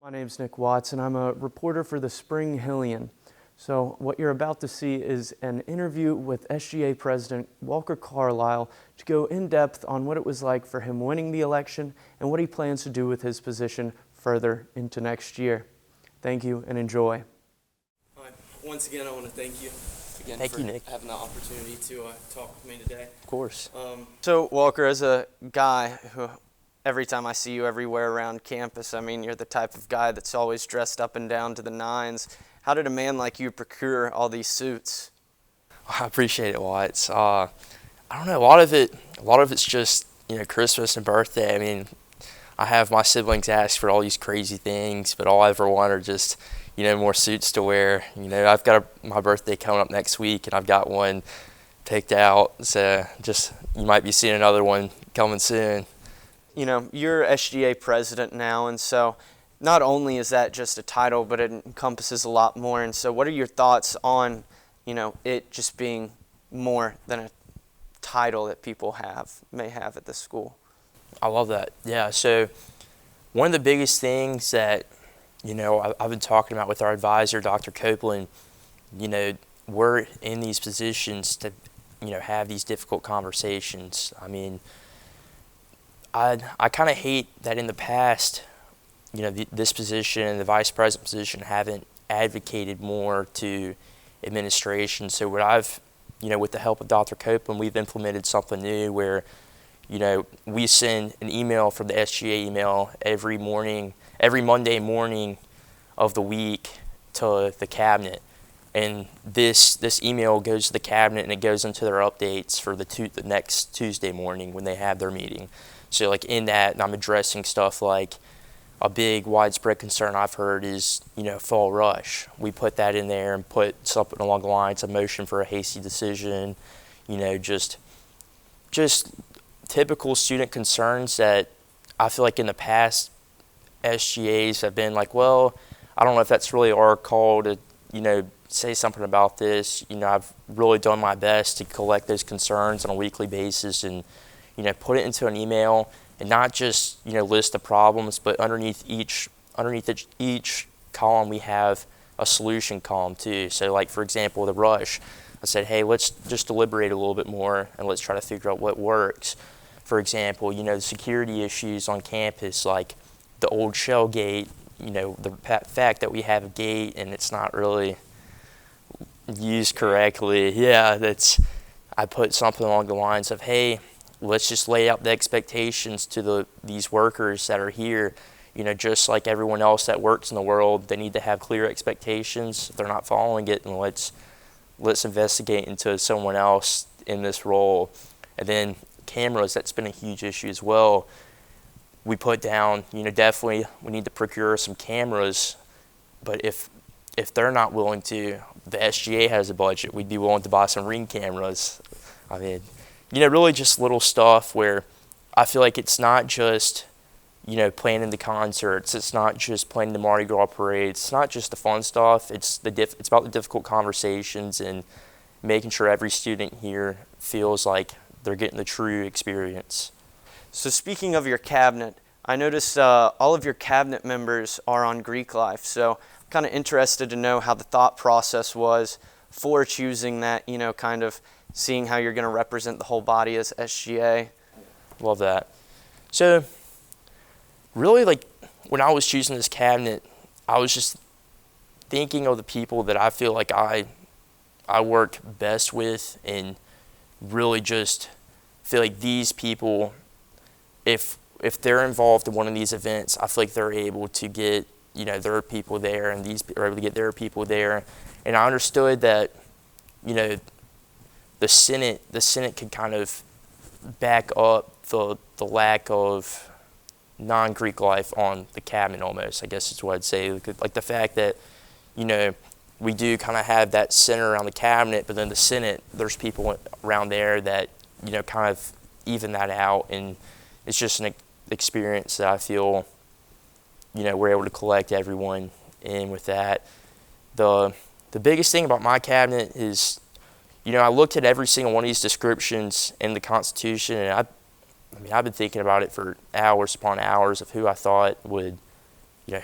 My name's Nick Watts, and I'm a reporter for the Spring Hillian. So what you're about to see is an interview with SGA President Walker Carlisle to go in depth on what it was like for him winning the election and what he plans to do with his position further into next year. Thank you and enjoy. Once again, I want to thank you Thank you, Nick. having the opportunity to talk with me today. Of course. So Walker, as a guy who every time I see you everywhere around campus, I mean, you're the type of guy that's always dressed up and down to the nines. How did a man like you procure all these suits? I appreciate it, Watts. I don't know. A lot of it's just, Christmas and birthday. I mean, I have my siblings ask for all these crazy things, but all I ever want are just, more suits to wear. I've got my birthday coming up next week, and I've got one picked out. So you might be seeing another one coming soon. You're SGA president now, and so not only is that just a title, but it encompasses a lot more. And so what are your thoughts on, it just being more than a title that people may have at the school? I love that. Yeah, so one of the biggest things that, I've been talking about with our advisor, Dr. Copeland, we're in these positions to, have these difficult conversations. I mean, I kind of hate that in the past, this position and the vice president position haven't advocated more to administration. So what I've, with the help of Dr. Copeland, we've implemented something new where, we send an email from the SGA email every Monday morning of the week to the cabinet. And this email goes to the cabinet and it goes into their updates for the next Tuesday morning when they have their meeting. So like in that, I'm addressing stuff like a big widespread concern I've heard is, fall rush. We put that in there and put something along the lines of motion for a hasty decision, just typical student concerns that I feel like in the past SGAs have been like, well, I don't know if that's really our call to, say something about this. I've really done my best to collect those concerns on a weekly basis and, put it into an email and not just, list the problems, but underneath each column we have a solution column too. So like, for example, the rush, I said, hey, let's just deliberate a little bit more and let's try to figure out what works. For example, the security issues on campus, like the old shell gate, the fact that we have a gate and it's not really used correctly. Yeah, I put something along the lines of, hey, let's just lay out the expectations to these workers that are here. Just like everyone else that works in the world, they need to have clear expectations. If they're not following it, then let's investigate into someone else in this role. And then cameras, that's been a huge issue as well. We put down, definitely we need to procure some cameras, but if they're not willing to, the SGA has a budget, we'd be willing to buy some Ring cameras. I mean, really just little stuff where I feel like it's not just, planning the concerts, it's not just planning the Mardi Gras parades, it's not just the fun stuff, it's about the difficult conversations and making sure every student here feels like they're getting the true experience. So speaking of your cabinet, I noticed all of your cabinet members are on Greek life, so I'm kind of interested to know how the thought process was for choosing that, kind of seeing how you're going to represent the whole body as SGA. Love that. So really, like, when I was choosing this cabinet, I was just thinking of the people that I feel like I work best with and really just feel like these people, if they're involved in one of these events, I feel like they're able to get, their people there and these are able to get their people there. And I understood that, the Senate could kind of back up the lack of non-Greek life on the cabinet almost, I guess is what I'd say. Like the fact that, we do kind of have that center around the cabinet, but then the Senate, there's people around there that, kind of even that out. And it's just an experience that I feel, we're able to collect everyone in with that. The biggest thing about my cabinet is, I looked at every single one of these descriptions in the Constitution, and I've been thinking about it for hours upon hours of who I thought would,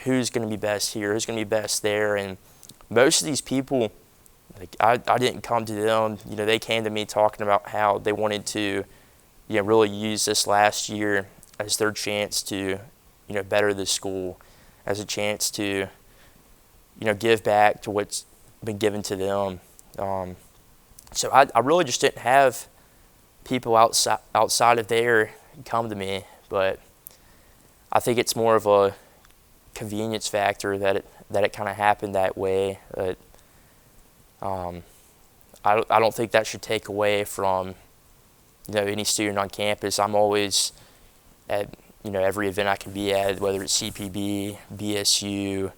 who's going to be best here, who's going to be best there. And most of these people, like I didn't come to them. They came to me talking about how they wanted to, really use this last year as their chance to, better the school, as a chance to, give back to what's been given to them. So I really just didn't have people outside of there come to me, but I think it's more of a convenience factor that it kind of happened that way. But I don't think that should take away from any student on campus. I'm always at every event I can be at, whether it's CPB, BSU,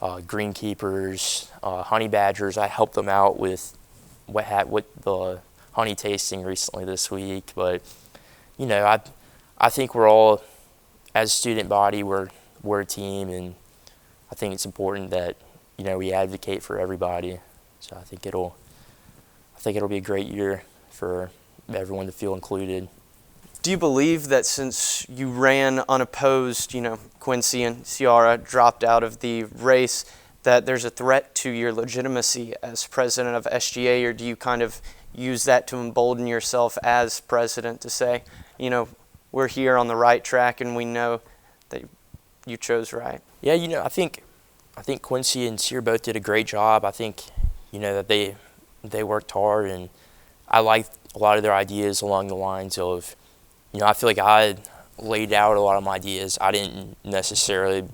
Greenkeepers, Honey Badgers. I helped them out with what the honey tasting recently this week. But I think we're all, as a student body, we're a team, and I think it's important that we advocate for everybody. So I think it'll be a great year for everyone to feel included. Do you believe that since you ran unopposed, Quincy and Ciara dropped out of the race, that there's a threat to your legitimacy as president of SGA, or do you kind of use that to embolden yourself as president to say, we're here on the right track and we know that you chose right? Yeah, I think Quincy and Ciara both did a great job. I think, that they worked hard, and I liked a lot of their ideas along the lines of, I feel like I had laid out a lot of my ideas. I didn't necessarily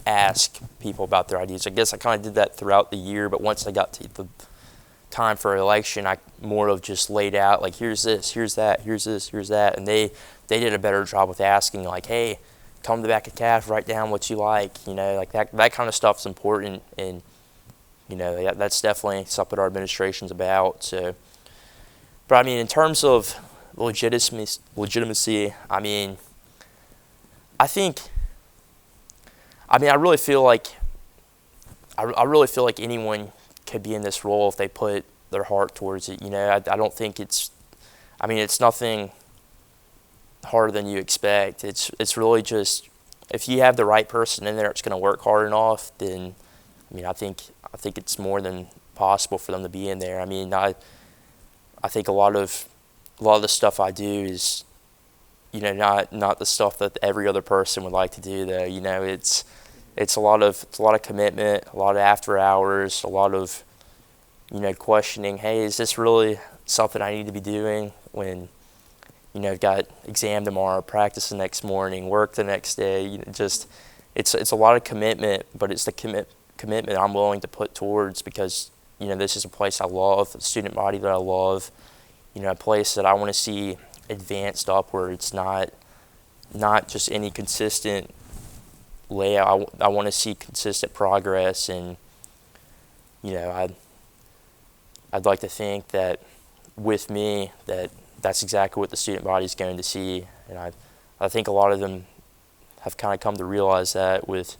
ask people about their ideas. I guess I kind of did that throughout the year, but once I got to the time for election, I more of just laid out, like, here's this, here's that, here's this, here's that, and they did a better job with asking, like, hey, come to the back of CAF, write down what you like, like that kind of stuff's important, and that's definitely something our administration's about. So, but I mean, in terms of legitimacy, I really feel like anyone could be in this role if they put their heart towards it. I don't think it's nothing harder than you expect. It's really just, if you have the right person in there that's going to work hard enough, then I think it's more than possible for them to be in there. I think a lot of the stuff I do is, not the stuff that every other person would like to do, though. It's a lot of commitment, a lot of after hours, a lot of questioning. Hey, is this really something I need to be doing when I've got exam tomorrow, practice the next morning, work the next day? It's a lot of commitment, but it's the commitment I'm willing to put towards, because this is a place I love, a student body that I love, a place that I want to see advanced upwards, not just any consistent layout. I want to see consistent progress, and I'd like to think that with me that's exactly what the student body is going to see, and I think a lot of them have kind of come to realize that with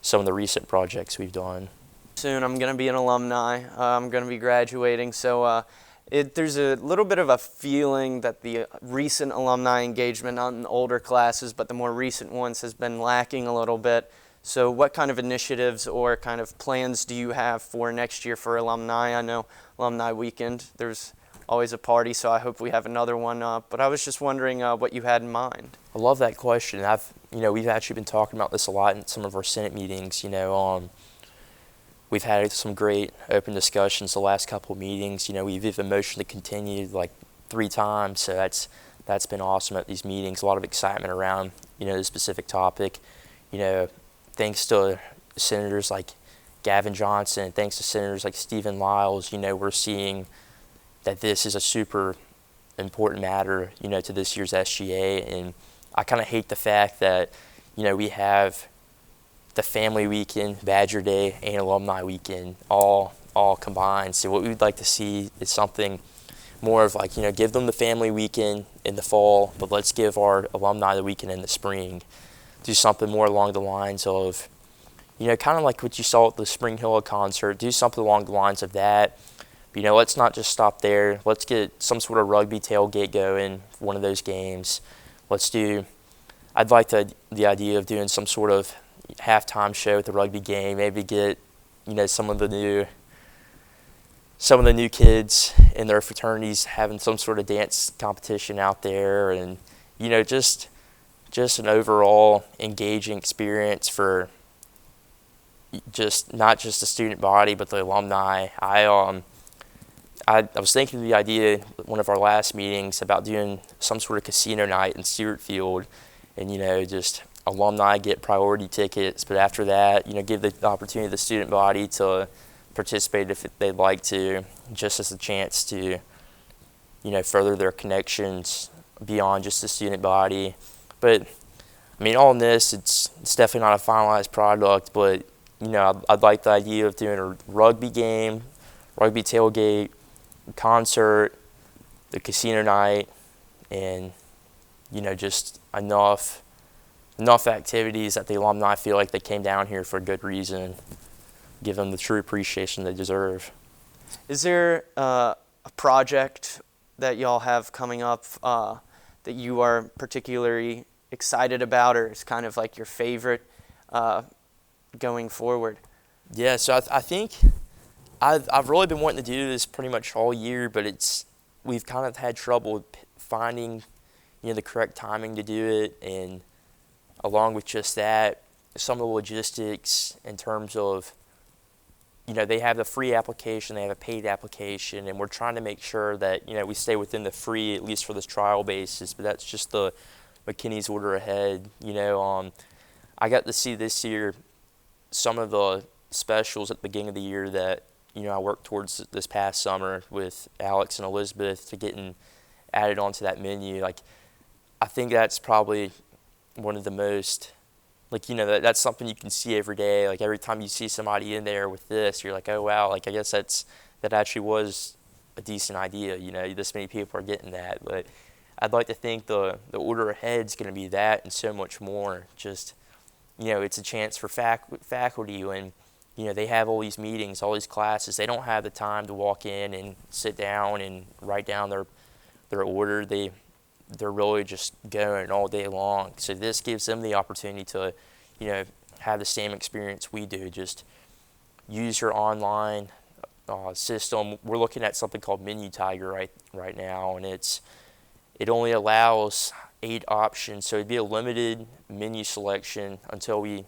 some of the recent projects we've done. Soon I'm going to be an alumni. I'm going to be graduating, so there's a little bit of a feeling that the recent alumni engagement, not in older classes, but the more recent ones, has been lacking a little bit. So what kind of initiatives or kind of plans do you have for next year for alumni? I know Alumni Weekend, there's always a party, so I hope we have another one. But I was just wondering what you had in mind. I love that question. We've actually been talking about this a lot in some of our Senate meetings. We've had some great open discussions the last couple of meetings. We've even motioned to continue like 3 times, so that's been awesome at these meetings. A lot of excitement around the specific topic. Thanks to senators like Gavin Johnson, thanks to senators like Stephen Lyles, we're seeing that this is a super important matter, to this year's SGA. And I kind of hate the fact that, we have the family weekend, Badger Day, and Alumni Weekend all combined. So what we'd like to see is something more of like, give them the family weekend in the fall, but let's give our alumni the weekend in the spring. Do something more along the lines of, kind of like what you saw at the Spring Hill concert. Do something along the lines of that. But, let's not just stop there. Let's get some sort of rugby tailgate going for one of those games. I'd like the idea of doing some sort of, halftime show at the rugby game, maybe get, some of the new kids in their fraternities having some sort of dance competition out there, and just an overall engaging experience for just not just the student body but the alumni. I was thinking of the idea at one of our last meetings about doing some sort of casino night in Stewart Field, and just alumni get priority tickets, but after that, give the opportunity to the student body to participate if they'd like to, just as a chance to, further their connections beyond just the student body. But all in this, it's definitely not a finalized product, but I'd like the idea of doing a rugby game, rugby tailgate, concert, the casino night, and just enough activities that the alumni feel like they came down here for a good reason, give them the true appreciation they deserve. Is there a project that y'all have coming up that you are particularly excited about, or is kind of like your favorite going forward? Yeah, so I think I've really been wanting to do this pretty much all year, but we've kind of had trouble finding the correct timing to do it, and along with just that, some of the logistics in terms of they have the free application, they have a paid application, and we're trying to make sure that we stay within the free, at least for this trial basis. But that's just the McKinney's order ahead. I got to see this year some of the specials at the beginning of the year that I worked towards this past summer with Alex and Elizabeth to getting added onto that menu. Like, I think that's probably one of the most, that's something you can see every day. Like, every time you see somebody in there with this, you're like, oh wow, like I guess that actually was a decent idea. This many people are getting that. But I'd like to think the order ahead is going to be that and so much more. Just it's a chance for faculty when they have all these meetings, all these classes. They don't have the time to walk in and sit down and write down their order. They're really just going all day long. So this gives them the opportunity to, have the same experience we do. Just use your online system. We're looking at something called Menu Tiger right now, and it only allows 8 options. So it'd be a limited menu selection until we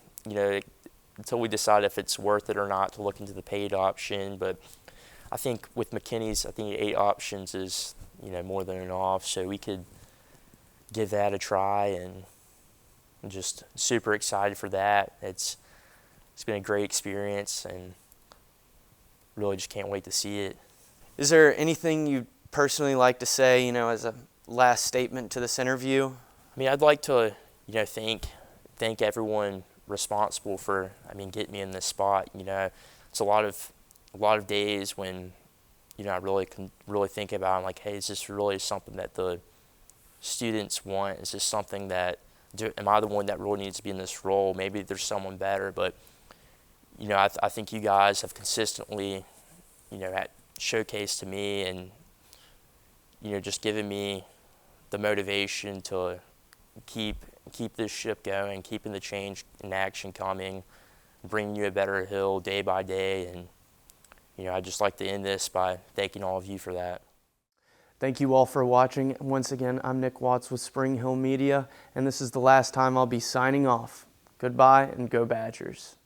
decide if it's worth it or not to look into the paid option. But I think with McKinney's, 8 options is more than enough. So we could give that a try, and I'm just super excited for that. It's been a great experience, and really just can't wait to see it. Is there anything you'd personally like to say, as a last statement to this interview? I'd like to, thank everyone responsible for, getting me in this spot. It's a lot of days when, I really can think about, I'm like, hey, is this really something that the students want? Is this something that, am I the one that really needs to be in this role? Maybe there's someone better, but, I think you guys have consistently, showcased to me and, just given me the motivation to keep this ship going, keeping the change in action coming, bringing you a better hill day by day. And, I'd just like to end this by thanking all of you for that. Thank you all for watching. Once again, I'm Nick Watts with Spring Hill Media, and this is the last time I'll be signing off. Goodbye, and go Badgers.